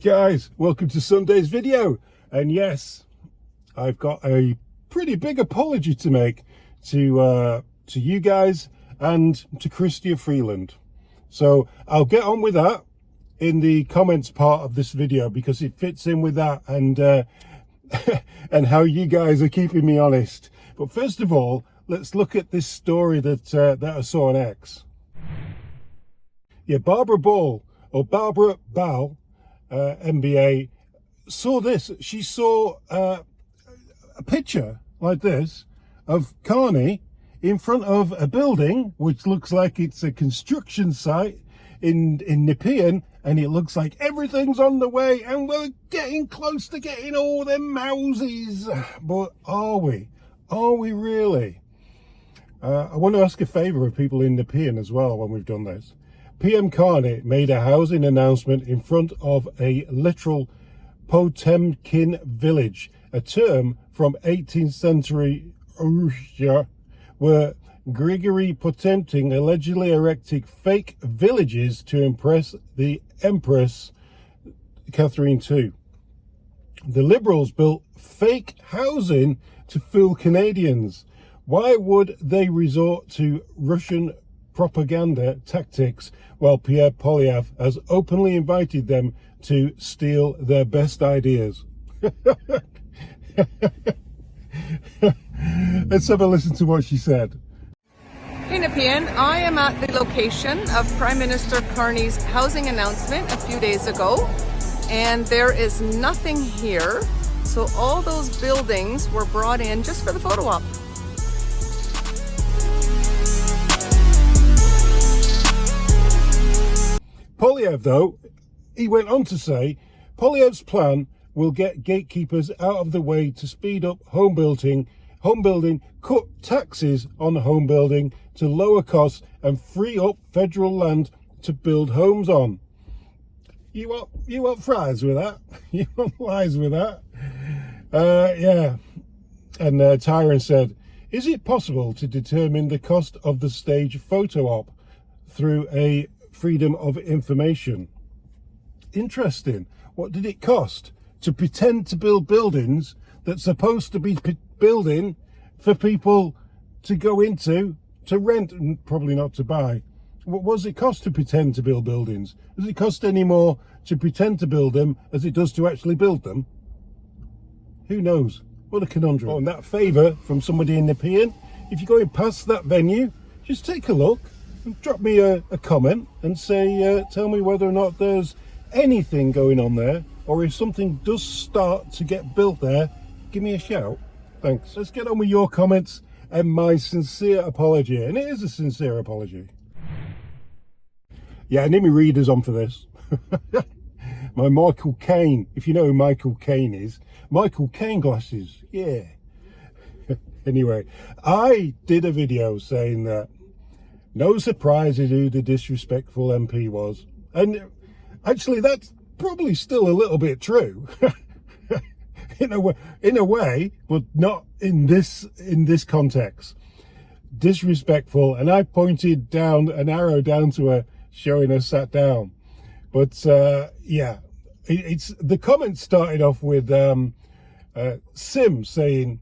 Guys, welcome to Sunday's video. And yes, I've got a pretty big apology to make to you guys and to Chrystia Freeland. So I'll get on with that in the comments part of this video because it fits in with that and and how you guys are keeping me honest. But first of all, let's look at this story that I saw on X. Yeah, Barbara Ball, MBA, saw this. She saw a picture like this of Carney in front of a building which looks like it's a construction site in Nepean, and it looks like everything's on the way and we're getting close to getting all them houses. But are we? Are we really? I want to ask a favour of people in Nepean as well when we've done this. PM Carney made a housing announcement in front of a literal Potemkin village, a term from 18th century Russia, where Grigory Potemkin allegedly erected fake villages to impress the Empress Catherine II. The Liberals built fake housing to fool Canadians. Why would they resort to Russian propaganda tactics while Pierre Poilievre has openly invited them to steal their best ideas? Let's have a listen to what she said. Hey Nepean, I am at the location of Prime Minister Carney's housing announcement a few days ago, and there is nothing here. So all those buildings were brought in just for the photo op. Poilievre, though, he went on to say, Poilievre's plan will get gatekeepers out of the way to speed up home building, cut taxes on home building to lower costs and free up federal land to build homes on. You want fries with that? You want lies with that? Yeah. And Tyron said, is it possible to determine the cost of the stage photo op through a freedom of information? Interesting. What did it cost to pretend to build buildings that's supposed to be building for people to go into, to rent and probably not to buy? What does it cost to pretend to build buildings? Does it cost any more to pretend to build them as it does to actually build them? Who knows? What a conundrum. Oh, and that favour from somebody in Nepean, if you're going past that venue, just take a look and drop me a comment and say, tell me whether or not there's anything going on there, or if something does start to get built there, give me a shout. Thanks. Let's get on with your comments and my sincere apology. And it is a sincere apology. Yeah, I need my readers on for this. My Michael Caine, if you know who Michael Caine is. Michael Caine glasses, yeah. Anyway, I did a video saying that no surprises who the disrespectful MP was. And actually, that's probably still a little bit true. in a way, but not in this context. Disrespectful, and I pointed down an arrow down to her, showing her sat down. But yeah, it's the comments started off with Sim saying,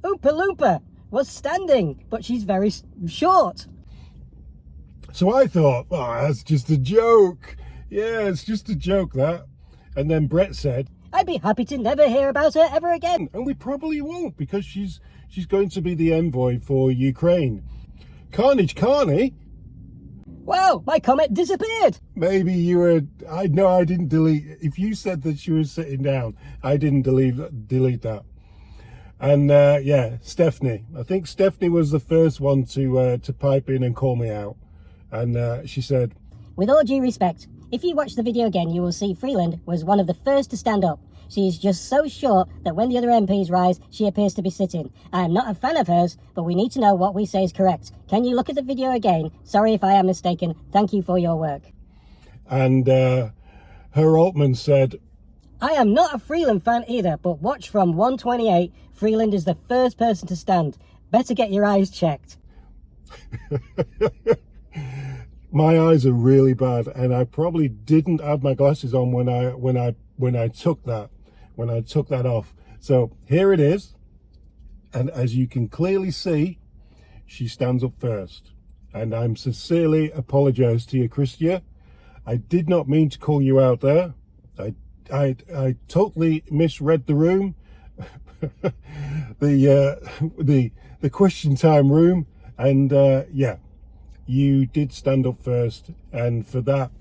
Oompa Loompa was standing, but she's very short. So I thought, oh, that's just a joke. Yeah, it's just a joke, that. And then Brett said, I'd be happy to never hear about her ever again. And we probably won't, because she's going to be the envoy for Ukraine. Carnage Carney. Wow, my comment disappeared. Maybe you were, I didn't delete, if you said that she was sitting down, I didn't delete that. And yeah, Stephanie. I think Stephanie was the first one to pipe in and call me out. And she said, with all due respect, if you watch the video again, you will see Freeland was one of the first to stand up. She is just so short that when the other MPs rise, she appears to be sitting. I am not a fan of hers, but we need to know what we say is correct. Can you look at the video again? Sorry if I am mistaken. Thank you for your work. And Her Altman said, I am not a Freeland fan either, but watch from 128. Freeland is the first person to stand. Better get your eyes checked. my eyes are really bad, and I probably didn't have my glasses on when I took that off. So here it is, and as you can clearly see, she stands up first. And I'm sincerely apologise to you, Christia. I did not mean to call you out there. I totally misread the room, the question time room, and yeah, you did stand up first, and for that,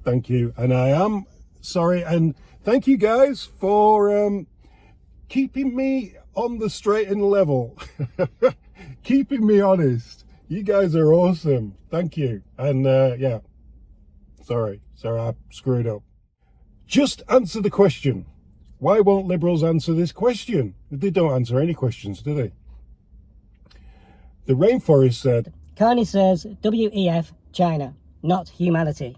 thank you. And I am sorry, and thank you guys for keeping me on the straight and level, keeping me honest. You guys are awesome. Thank you. And yeah, sorry I screwed up. Just answer the question. Why won't Liberals answer this question? They don't answer any questions, do they? The Rainforest said, Carney says WEF China, not humanity.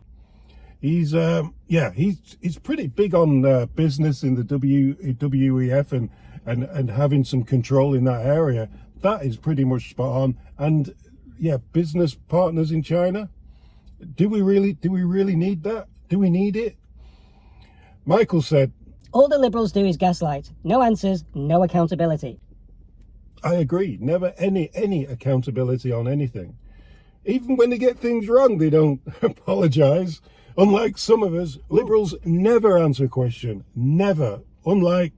He's he's pretty big on business in the WEF and having some control in that area. That is pretty much spot on. And yeah, business partners in China. Do we really need that? Do we need it? Michael said, all the Liberals do is gaslight. No answers, no accountability. I agree. Never any accountability on anything. Even when they get things wrong, they don't apologise. Unlike some of us, Liberals never answer a question. Never. Unlike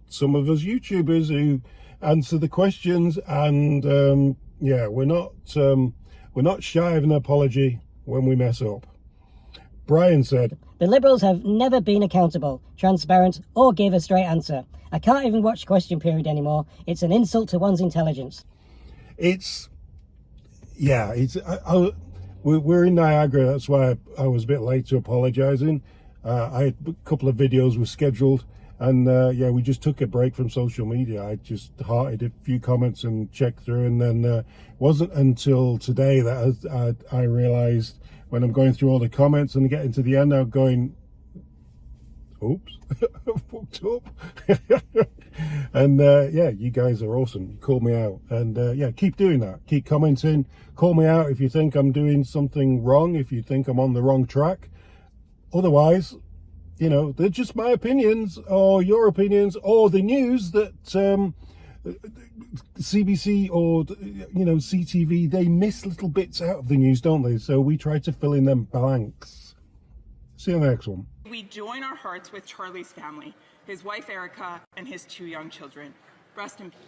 some of us YouTubers who answer the questions, and yeah, we're not shy of an apology when we mess up. Brian said, the Liberals have never been accountable, transparent, or give a straight answer. I can't even watch question period anymore. It's an insult to one's intelligence. We're in Niagara. That's why I was a bit late to apologising. I had a couple of videos were scheduled, and yeah, we just took a break from social media. I just hearted a few comments and checked through, and then it wasn't until today that I realised, when I'm going through all the comments and getting to the end, I'm going, oops, I fucked up. And yeah, you guys are awesome. You called me out, and yeah, keep doing that. Keep commenting. Call me out if you think I'm doing something wrong, if you think I'm on the wrong track. Otherwise, you know, they're just my opinions, or your opinions, or the news that CBC or, you know, CTV, they miss little bits out of the news, don't they? So we try to fill in them blanks. See you on the next one. We join our hearts with Charlie's family, his wife Erica, and his 2 young children. Rest in peace.